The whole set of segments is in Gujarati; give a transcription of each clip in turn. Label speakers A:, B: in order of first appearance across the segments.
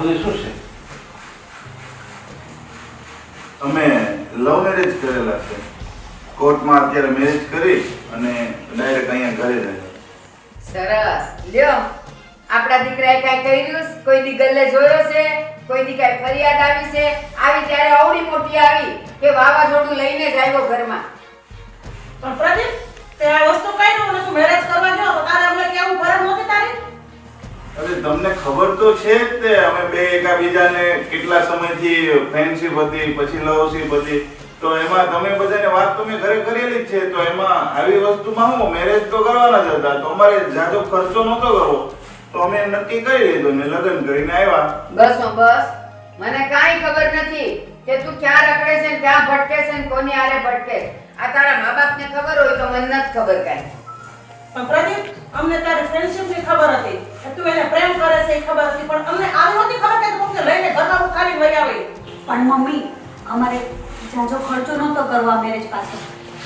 A: બધું શું છે?
B: અમે લવ મેરેજ કરેલા છે. કોર્ટમાં અત્યારે મેરેજ કરી અને ડાયરેક્ટ અહીંયા ઘરે રહ્યા.
C: સરસ. લ્યો, આપણા દીકરાએ કાંઈ કર્યું? કોઈ દી ગલ્લે જોયો છે? કોઈ દી કાંઈ ફરિયાદ આવી છે? આવી ત્યારે આવડી મોટી આવી કે વાવાઝોડું લઈને જ આવ્યો ઘરમાં.
D: પણ પ્રદીપ, તે આ વસ્તુ કર્યું ને તું મેરેજ કરવા ગયો તો તારે અમને કેવું ફરજ નહોતી તારી?
B: અરે તમને ખબર તો છે જ તે અમે બે એકાબીજાને કેટલા સમયથી ફ્રેન્ડશિપ હતી, પછી લવશિપ હતી. તો એમાં તમે બધાને વાત તો મેં ઘરે કરેલી જ છે. તો એમાં આવી વસ્તુમાં હું મેરેજ તો કરવાના જ હતા. તો અમારે જાજો ખર્ચો નહોતો કરવો, તો અમે નક્કી કરી લીધું ને લગ્ન કરીને આવ્યા.
C: બસ બસ, મને કાંઈ ખબર નથી કે તું ક્યાં રખડે છે ને ક્યાં ભટકે છે ને કોની હારે ભટકે છે. આ તારા મા બાપને ખબર હોય તો મને નથી ખબર કાંઈ.
D: પણ પ્રદીપ, અમને તારી ફ્રેન્ડશિપની ખબર હતી કે તું એને પ્રેમ કરે છે એ ખબર હતી, પણ અમને આવી નહોતી ખબર કે તું ફક્ત લઈને ઘરમાં ઉઠાવીને વહી આવી.
E: પણ મમ્મી, અમારે જાજો ખર્ચો નહોતો કરવા મેરેજ પાછળ,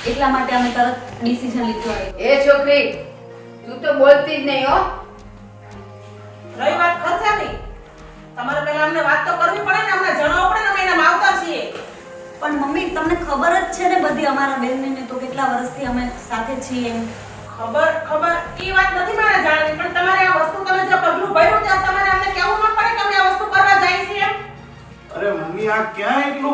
E: એટલા માટે અમે તરત ડિસિઝન લીધું.
C: એ છોકરી, તું તો બોલતી જ નહીં હો.
D: રહી વાત ખર્ચાની, તમારે પહેલા અમને વાત તો કરવી પડે ને, અમને જણાવવું પડે ને, અમે એના માવતર છીએ.
E: પણ મમ્મી, તમને ખબર જ છે ને બધી અમારા બેનને તો કેટલા વર્ષથી અમે સાથે છીએ એમ.
D: ખબર એ વાત નથી મારે જાણવી, પણ તમારે આ વસ્તુ તમે જે પગલું ભર્યું ત્યાં તમારે અમને કેવું ન પડે કે અમે આ વસ્તુ કરવા જઈએ છીએ એમ?
B: અરે મમ્મી, આ ક્યાં એટલું